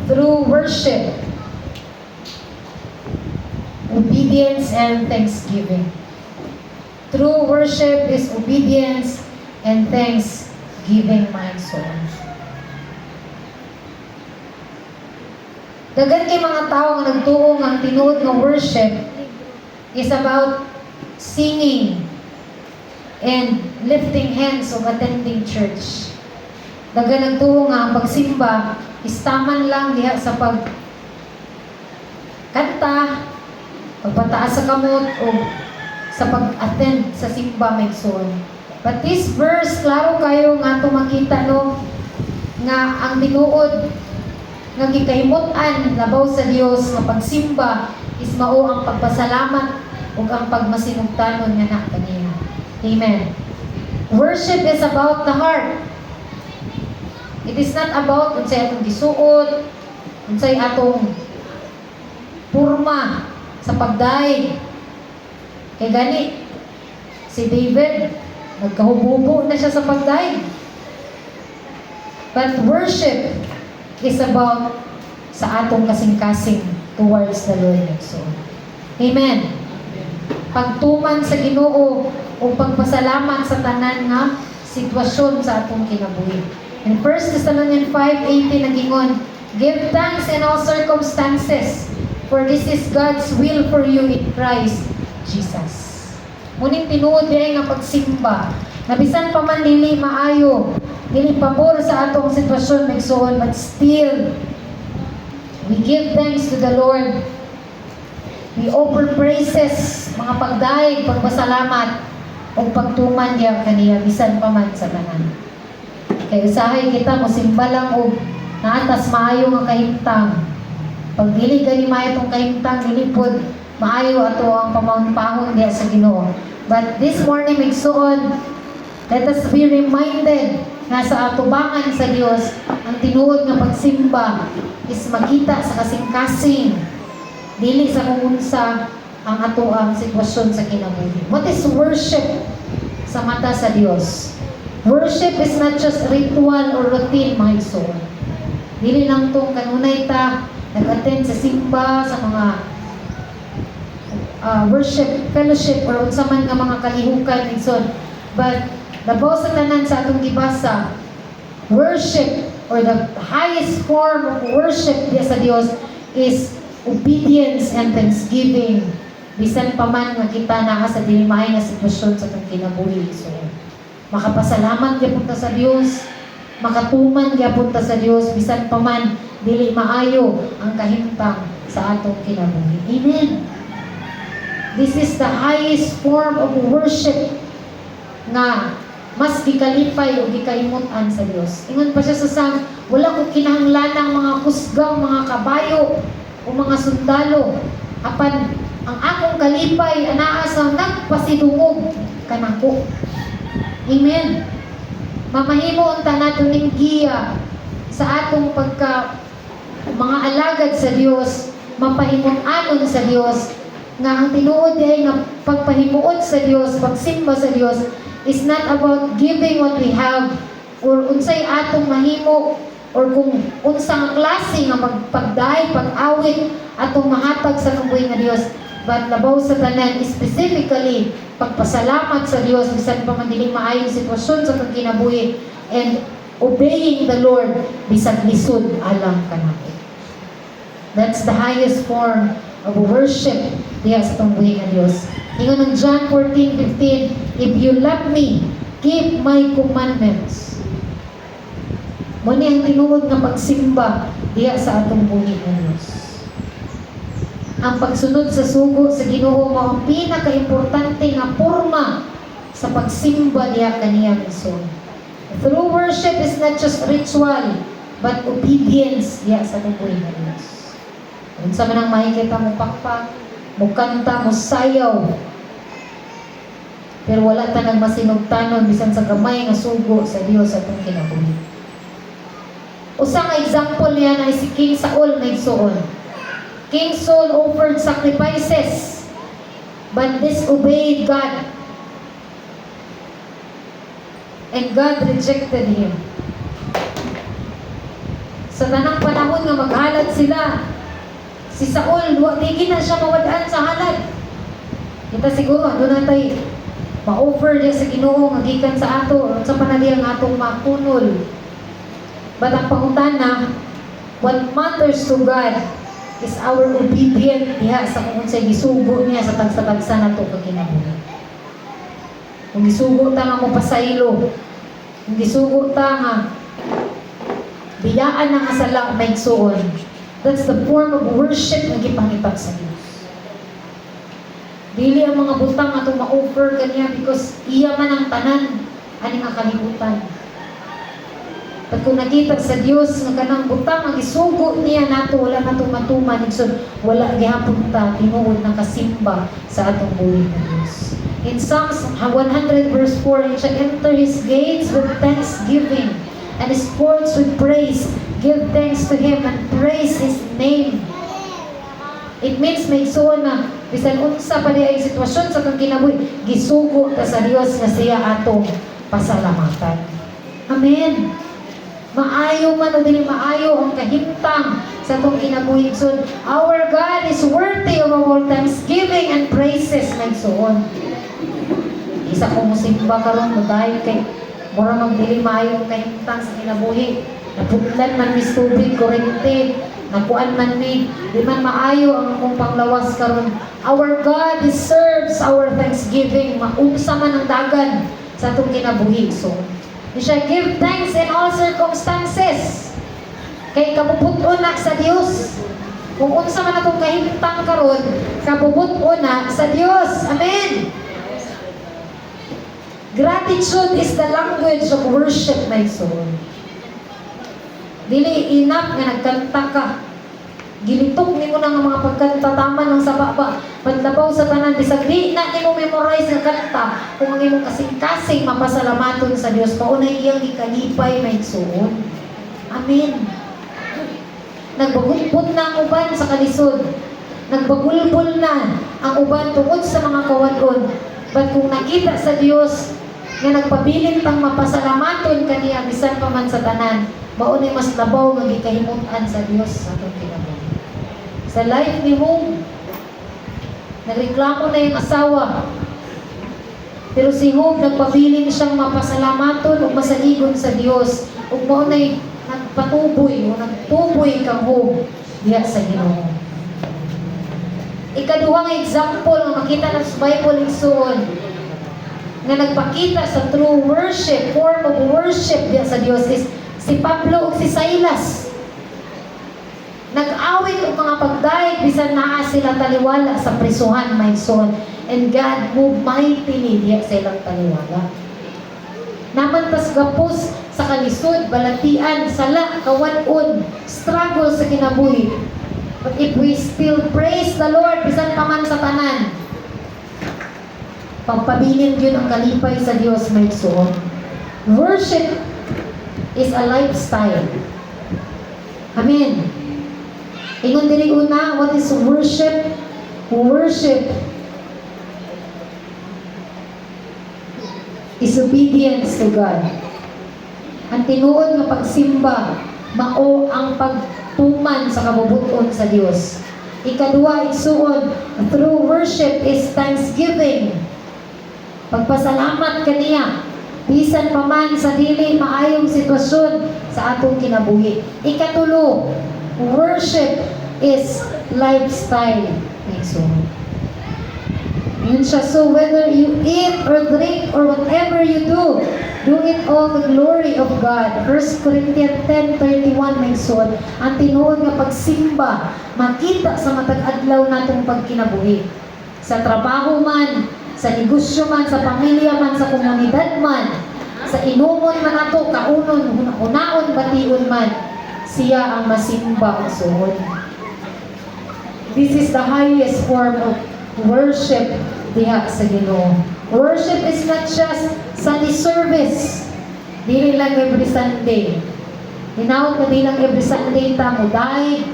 through worship, obedience, and thanksgiving. True worship is obedience and thanksgiving, my soul. Dagan kay mga tao nga nagtuong ang tinuod ng worship is about singing and lifting hands o attending church. Dagan nagtuong nga ang pagsimba is taman lang diha sa pagkanta, pagpataas sa kamot o sa pag-attend sa simba, may soul. But this verse, klaro kayo nga makita no, nga ang tinuod nga gikahimutan labaw sa Dios nga pagsimba is mao ang pagpasalamat ug ang pagmasinugtanon nga na kaniya. Amen. Worship is about the heart. It is not about unsay atong gisuot, unsay atong purma sa pagdaig. Kay gani si David nagkahububo na siya sa pagdaig. But worship is about sa atong kasing-kasing towards the Lord. So, amen. Pagtuman sa Ginoo o pagpasalamat sa tanan nga sitwasyon sa atong kinabuhi. In 1 Thessalonians 5:18 nagingon, give thanks in all circumstances, for this is God's will for you in Christ Jesus. Muning tinuod diay nga pagsimba, nabisan pa man dili maayo, dili pabor sa atong sitwasyon migsuon, but still we give thanks to the Lord. We offer praises, mga pagdaig, pagpasalamat o pagtuman diya kaniya bisan pa man sa tanan. Kaya usahay kita mosimba lang og naatas maayo nga kahimtang. Pag dili gani maayo tong kahimtang, dili pod maayo ato ang pamangpahon diya sa Ginoo. But this morning migsuon, let us be reminded nga sa atubangan sa Dios ang tinuod nga pagsimba is makita sa kasing-kasing dili sa kung unsa ang ato ang sitwasyon sa kinabuhi. What is worship sa mata sa Dios? Worship is not just ritual or routine, my soul. Dili lang tong kanunay ta nag-attend sa simba, sa mga worship, fellowship, or unsa man nga mga kalihukan, igsoon. But labaw sa tanan sa atong gibasa, worship or the highest form of worship diya sa Dios is obedience and thanksgiving. Bisan pa man nga kita naa sa dili maay nga sitwasyon sa atong kinabuhi. So, makapasalamat gyapon ta sa Dios, makatuman gyapon ta sa Dios bisan pa man dili maayo ang kahimtang sa atong kinabuhi. Amen. This is the highest form of worship nga mas gikalipay o gikaimutan sa Dios. Ingon pa siya sa Psalm, wala ko kinahanglanang mga kusgang, mga kabayo o mga sundalo. Apan ang akong kalipay anaa sa nagpasidungog kanako. Amen. Mamahimo unta nato ning giya sa atong pagka mga alagad sa Dios, mapahimon-anon sa Dios, nga ang tinuod ay nga pagpahimuot sa Dios, pagsimba sa Dios is not about giving what we have or unsay atong mahimo or kung unsang klase nga pagdaig, pag-awit atong mahatag sa kabuhi nga Dios, but labaw sa tanan specifically pagpasalamat sa Dios bisan pa man dili maayong sitwasyon sa atong kinabuhi and obeying the Lord bisag lisod alang kanako. That's the highest form of worship diya sa atong buhi nga Dios. Ingon ng John 14:15, if you love me, keep my commandments. Muna ang tinuod nga pagsimba diya sa atong buhi nga Dios. Ang pagsunod sa sugo sa Ginoo mao ang pinaka-importante nga porma sa pagsimba diya kaniya misyon. True worship is not just ritual, but obedience diya sa atong buhi nga Dios. Unsa man ang makikita mo pakpak, mo kanta, mo sayaw, pero wala ta nagmasinugtanon bisan sa gamay nga sugo sa Dios sa atong kinabuhi. Usa nga example niya ay si King Saul nagsuon. King Saul offered sacrifices but disobeyed God. And God rejected him. Sa tanang panahon nga maghalad sila, si Saul, di na siya mawadaan sa halad. Kita siguro, doon natin ma-offer niya sa Ginoo nga gikan sa ato, sa panaliyang atong makunol. But ang pangutana, what matters to God is our obedience diha sa kung sa gisugo niya sa tagsa-tagsa nato kaginabuhi. Kung gisugo ta nga mo pasaylo, kung gisugo ta nga biyaan ng asala may igsuon, that's the form of worship na gipangitag sa Dios. Dili ang mga butang atong ma-offer kaniya because iya man ang tanan ani nga kalibutan. Pag kung nakita sa Dios nga kanang butang ang isugo niya nato, wala nato matuman, igsoon wala gihapon ta tinuod na kasimba sa atong buhi nga Dios. In Psalms 100 verse 4, "He shall enter his gates with thanksgiving and his courts with praise. Give thanks to him and praise his name." It means may igsoon na bisan unsa pa di ay sitwasyon sa kang kinabuhi, gisugo ta sa Dios nga siya atong pasalamatan. Amen. Maayo man o dili maayo ang kahimtang sa atong kinabuhi. So, our God is worthy of all thanksgiving and praises na igsoon. Isa kong musimba karon mo dahil kay mura magdili maayo ang kahimtang sa kinabuhi. Naputlan man mis tubig, kurente, nakuan man mi, di man maayo ang akong panglawas karon. Our God deserves our thanksgiving. Maunsa man ang dagan sa atong kinabuhi. So, we shall give thanks in all circumstances. Kay kabubuton na sa Dios. Kung unsa man atong kahimtang karon, kabubuton na sa Dios. Amen. Gratitude is the language of worship, my soul. Dili enough nga nagkanta ka. Gilitok nimo na nga mga pagkanta tama ng sa baba. Paglabaw sa tanan bisag di na nimo memorize nga kanta. Kung ang imong kasing-kasing mapasalamaton sa Dios, paunay iyang ikalipay may suon. Amen. Nagbagulpot na ang uban sa kalisod. Nagbagulbol na ang uban tungod sa mga kawadon. But kung nakita sa Dios nga nagpabilin pang mapasalamaton kaniya bisan pa man sa tanan, maunay mas labaw nga gikahimutan sa Dios sa atong kinabuhi. Sa life ni Job, nagreklamo na yung asawa. Pero si Job nagpabilin siyang mapasalamaton o masaligon sa Dios. Ug maunay nagpatuboy o nagtuboy kang Job diha sa Ginoo. Ikaduhang example nga makita na sa Bible igsoon nga nagpakita sa true worship, form of worship diha sa Dios is si Pablo ug si Silas. Nag-awit og mga pagdaig bisan naa sila taliwala sa prisuhan, my son. And God moved mightily diha sa ilang taliwala. Naman tas gapos sa kalisod, balatian, sala, kawan-on, struggle sa kinabuhi. But if we still praise the Lord, bisan pa man sa tanan, pagpabilin yun ang kalipay sa Dios, may igsoon. Worship is a lifestyle. Amen. Ingon diri una, what is worship? Worship is obedience to God. Ang tinuod nga pagsimba, mao ang pagtuman sa kabubuton sa Dios. Ikaduha, igsuon, through worship is thanksgiving. Pagpasalamat kaniya, bisan pa man sa dili maayong sitwasyon sa atong kinabuhi. Ikatulo, worship is lifestyle. Yun siya. So whether you eat or drink or whatever you do it all the glory of God. 1 Corinthians 10:31 may suod. Ang tinuod nga pagsimba, makita sa matag adlaw natong pagkinabuhi. Sa trabaho man, sa negosyo man, sa pamilya man, sa komunidad man, sa inumon man ato, kaunon, hunaon, bation man, siya ang masimba ang suod. This is the highest form of worship diha sa Ginoo. Worship is not just Sunday service. Dili lang every Sunday. Hinaot na di lang every Sunday ta mo daig,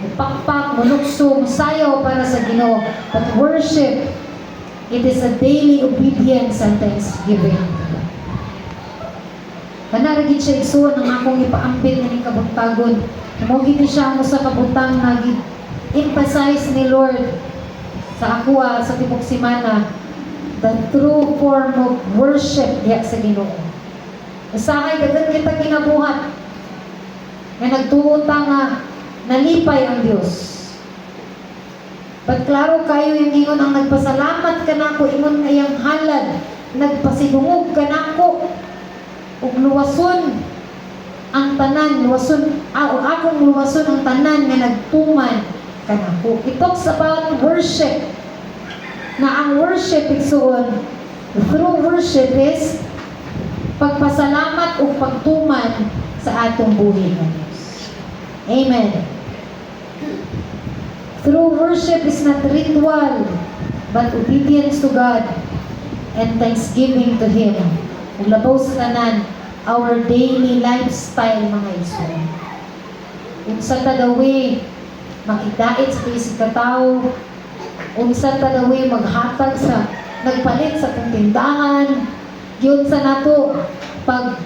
mo pakpak, mo lukso, mo sayaw para sa Ginoo. But worship, it is a daily obedience and thanksgiving. Panaragid siya igsuon ang akong ipaambit na ning kabuntagon. Mo gid siya mo sa kabutang nga emphasize ni Lord sa ako sa tibok semana, the true form of worship diha sa Ginoo. Usahay dagan kita kinabuhat nga nagtuo ta nga nalipay ang Dios. But klaro kayo yung ingon ang nagpasalamat ka na ako, ingon nga iyang halad, nagpasidungog ka na ako, ug luwason ang tanan, akong luwason ang tanan nga nagtuman ka na ako. It talks about worship, na ang worship igsuon, through worship is pagpasalamat o pagtuman sa atong buhay ng Diyos. Amen. True worship is not ritual, but obedience to God and thanksgiving to Him. Ug labaw sa tanan, our daily lifestyle, mga igsoon. Unsa ta gawi makidait sa isig katao, unsa ta gawi maghatag sa nagpalit sa atong tindahan, yun sa nato pag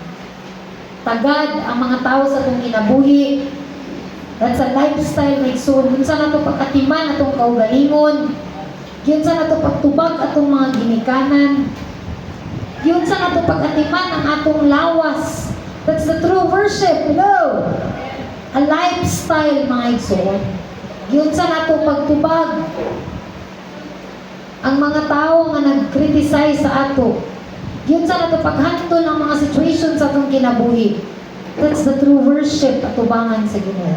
tagad ang mga tao sa atong kinabuhi. That's a lifestyle may soon. Yun sa nato pagkatiman atong kaugalingon. Yun sa nato pagtubag atong mga ginikanan. Yun sa nato pagkatiman ang atong lawas. That's the true worship. Hello! A lifestyle, mga igsoon. Yun sa nato pagtubag ang mga tao nga nag-criticize sa ato. Yun sa nato paghandol ang mga situation sa atong kinabuhi. That's the true worship at tubangan sa Ginoo.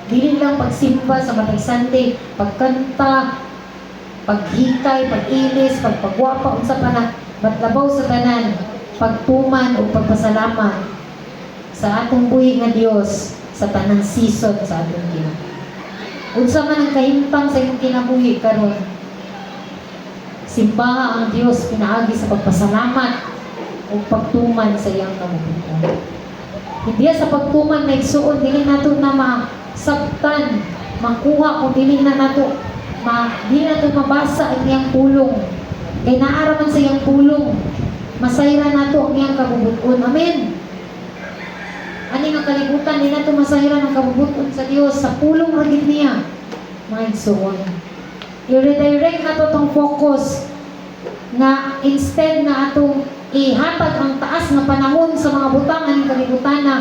Dili lang pagsimba sa matay Sunday, pagkanta, paghikay, pag-ilis, pagpagwapa, unsa pa na, batlabaw sa tanan, pagtuman o pagpasalamat sa atong buhi nga Dios sa tanang season sa atong kinabuhi. Unsa man ang kahimtang sa imong kinabuhi karon, simbaha ang Dios pinaagi sa pagpasalamat o pagtuman sa iyang kabubuton. Hindi sa pagtuman na igsuon, dili nato na masabtan, makuha kung dili na nato mabasa ang iyang pulong. Kay naaraman sa iyang pulong, masayra nato ang iyang kabubuton. Amen. Ani nga kalibutan, di nato masayra ang kabubuton sa Dios sa pulong ragid niya. Mga igsuon. I-redirect nato tong focus nga instead na atong ihatag ang taas nga panahon sa mga butangan ng kalibutan na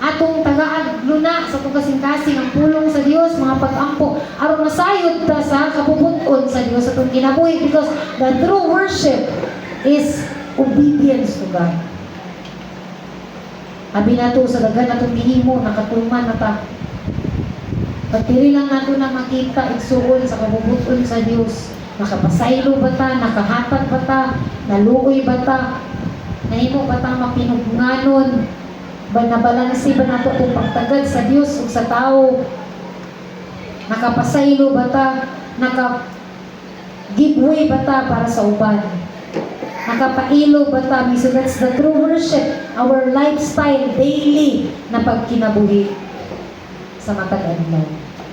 atong tagaan luna sa itong kasing-kasing ang pulong sa Dios, mga pag-ampo aron masayod ta sa kabubuton sa Dios sa itong kinabuhi, because the true worship is obedience to God. Abi nato sa dagan natong gihimo, nakatuman na ta. Pagpili lang nato na makita igsuon sa kabubuton sa Dios. Nakapasaylo ba ta? Nakahatag ba ta? Naluoy ba ta? Nahimo ba ta mapinugnanon? Ba nabalansi ba nato kung pagtagad sa Dios o sa tao? Nakapasaylo ba ta? Naka-giveaway ba ta para sa uban? Nakapailo ba ta? So that's the true worship, our lifestyle daily na pagkinabuhi sa matag adlaw.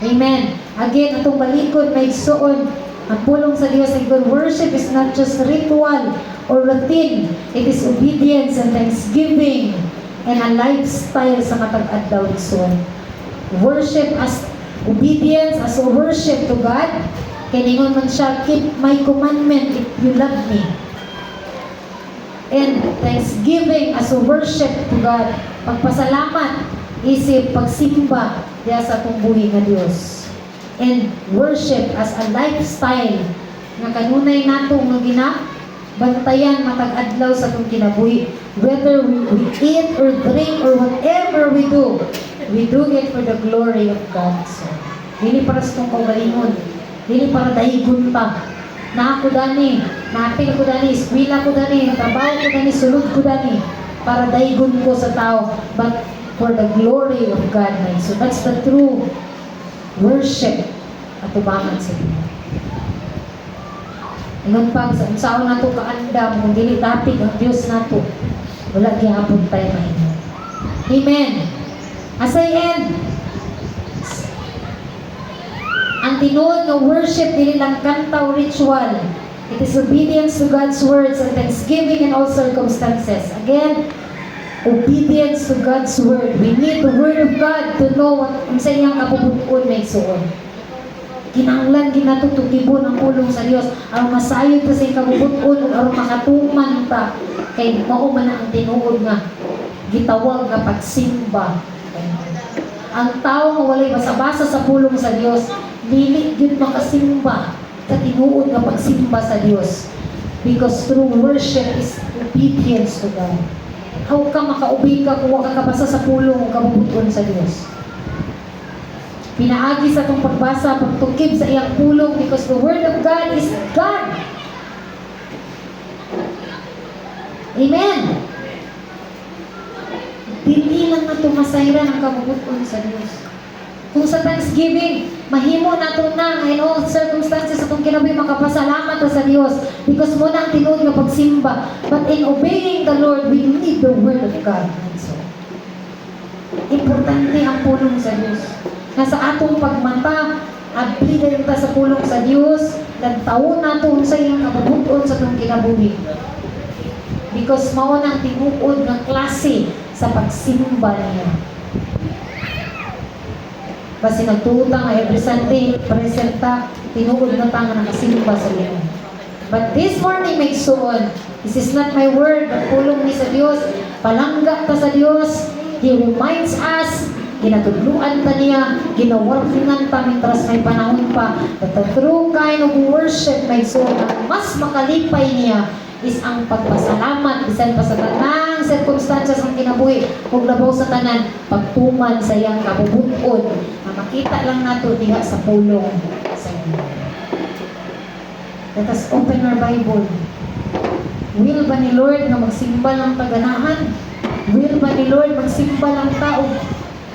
Amen. Again, atong balikod may igsuon. Ang pulong sa Diyos ay good worship is not just ritual or routine. It is obedience and thanksgiving and a lifestyle sa matag-adlaw igsoon. Worship as obedience, as a worship to God. Kaya man siya, keep my commandment if you love me. And thanksgiving as a worship to God. Pagpasalamat, isip, pagsimba diya sa atong buhi nga Diyos. And worship as a lifestyle nga kanunay nato nga ginabantayan matag-adlaw sa atong kinabuhi. Whether we eat or drink or whatever we do it for the glory of God. So, dili para sa itong kaugalingon, dili para dahigon pa. Na ako dani, napil ko dani, eskwela ko dani, trabaho ko dani, sulod ko dani, para dahigon ko sa tao, but for the glory of God. So that's the true worship at tubangan sa Ginoo. Ingon pa sa unsaon nato kaandam kung dili tapig ang Dios nato, wala gihapon tayo mahimo. Amen. As I end, ang tinuod ng worship dili lang kanta o ritual. It is obedience to God's words and thanksgiving in all circumstances. Again, obedience to God's word. We need the word of God to know what ang sa iyang kabubuton may suon. Kinanglan ginatutugibon ang pulong sa Dios aron masayod ta sa iyang kabubuton ug aron makatuman ta kay mao man ang tinuod nga gitawag nga pagsimba. Ang tao nga walay basa-basa sa pulong sa Dios dili gyud makasimba sa tinuod nga pagsimba sa Dios. Because true worship is obedience to God. How ka makaubig ka kung wala ka basa sa pulong o kabubuton sa Diyos? Pinaagi sa itong pagbasa, pagtukib sa iyang pulong because the Word of God is God. Amen. Dili lang na tumasayran ang kabubuton sa Diyos. Kung sa Thanksgiving, mahimo nato na in all circumstances atong kinabuhi makapasalamat ta sa Dios because mo nang tinuod nga pagsimba. But in obeying the Lord, we need the word of God. So, importante ang pulong sa Dios. Nasa atong pagmata, abli dayon ta sa pulong sa Dios, nagtaon nato sa iyang kabubuton sa atong kinabuhi. Because mao nang tinuod nga klase sa pagsimba niya. Kasi nagtuutang nga every Sunday, presenta, tinuod na ta nga nakasimba sa iyo. But this morning may suon, this is not my word, but pulong ni sa Dios, palangga ta sa Dios, He reminds us, ginatudluan ta niya, ginawarfingan ta mintras may panahon pa, that the true kind of worship may suon, ang mas makalipay niya, is ang pagpasalamat bisan pa sa tanang circumstances ng kinabuhi ug labaw sa tanan pagtuman sa iyang kabubuton na makita lang nato diha sa pulong sa Ginoo. Let us open our Bible. Will ba ni Lord nga magsimba lang taganahan? Will ba ni Lord magsimba lang tao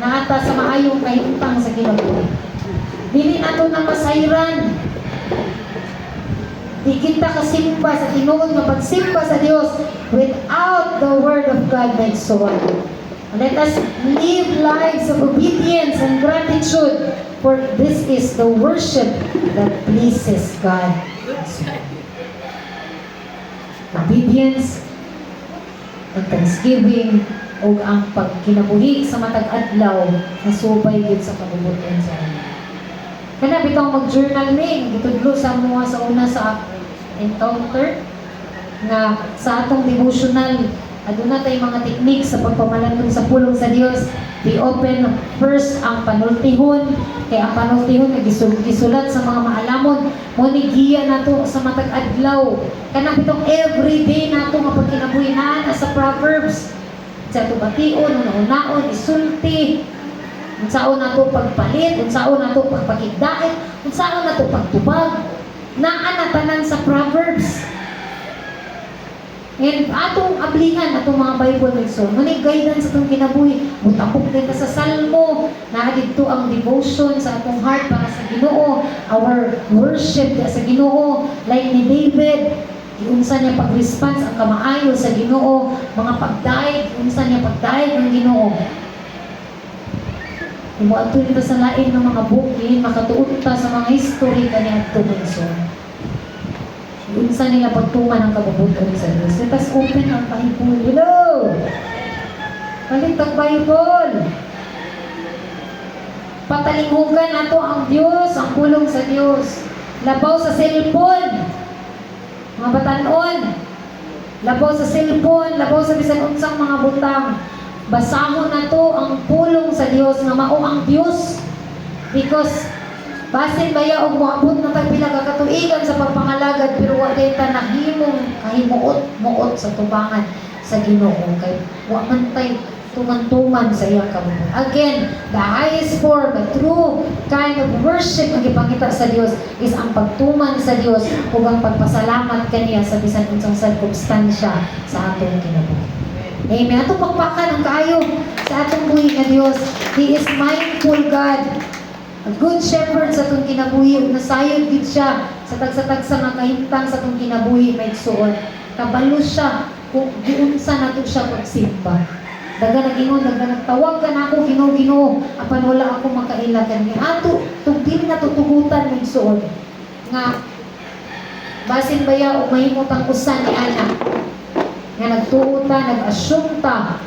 na ata sa maayong kahimtang sa kinabuhi? Dili nato na masayran. Di kita kasimba sa tinuod nga pagsimba sa Dios without the Word of God made suon. Let us live lives of obedience and gratitude, for this is the worship that pleases God. Obedience and thanksgiving o ang pagkinabuhi sa matag adlaw na subay gid sa kabubuton sa Dios. Kana bitaw mag-journal ni, gitudlo sa mga sa una sa encounter nga sa atong devotional aduna tay mga technique sa pagpamalandong sa pulong sa Dios. Be open first ang panultihon, kay ang panultihon nga gisulat sa mga maalamon mo ni giya nato sa matag adlaw. Kana bitong everyday nato nga pagkinabuhi na sa Proverbs. Sa tubation, unaon, isulti, unsaon nato pagpalit, unsaon nato pagpakigdait, unsaon nato pagtubag, naa na tanan sa Proverbs. And atong ablihan atong mga Bible lesson, ngunit guidance sa atong kinabuhi, mutapok din ka sa Salmo, naa dito ang devotion sa atong heart para sa Ginoo, our worship sa Ginoo, like ni David, unsa niya pag-response ang kamaayo sa Ginoo, mga pagdaig, unsa niya pagdaig ng Ginoo. Imuadto nito sa lain ng mga bukin, makatuod ta sa mga history kaniya tumunson. Unsa nila pagtuman ang kabubuton sa Diyos. Let us open ang Bible. Hello! Palit ang Bible. Patalinghugan nato ang Diyos, ang pulong sa Diyos. Labaw sa cellphone. Mga batanon. Labaw sa cellphone, labaw sa bisan unsang mga butang. Basahon na to ang pulong sa Dios nga mao ang Dios, because basin baya og moabot na tag pila ka katuigan sa pagpangalagad pero wa kay ta nahimong kahimuot sa tubangan sa Ginoo kay wa man tay tuman-tuman sa iyang kabubuton. Again, the highest form, the true kind of worship ang ipakita sa Dios is ang pagtuman sa Dios ug ang pagpasalamat kaniya sa bisan unsang circumstansya sa atong kinabuhi. Amen. Atong pakpakan ang kaayo sa atong buhi nga Dios. He is mindful God. A good shepherd sa atong kinabuhi. Nasayod gid siya sa tagsa-tagsa nga kahimtang sa atong kinabuhi may suon. Kabalo siya kung giunsa nato siya pagsimba. Daga nagingon, daga nagtawag ka na ako, Ginoo, apan wala ako makaila kaniya. Ato, tugdili na tutugutan may suon. Nga, basin baya o mahimot ang usan ni anak. Nga nagtuo ta, nag-assume ta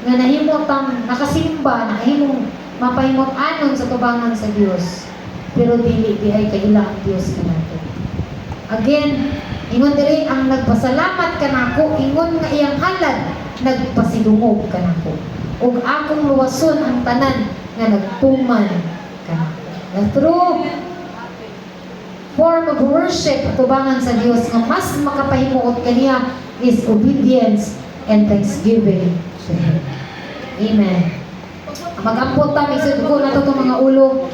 nga nahimo tang nakasimba, nahimong mapahimot anon sa tubangan sa Dios. Pero dili di ay kaila ang Dios kanato. Again, ingon diri ang nagpasalamat kanako, ingon nga iyang halad nagpasidungog kanako. Ug akong luwason ang tanan nga nagtuman kanako. The true form of worship tubangan sa Dios nga mas makapahimuot kaniya is obedience and thanksgiving to Him. Amen. Magampot ta, may sudko na to mga ulo.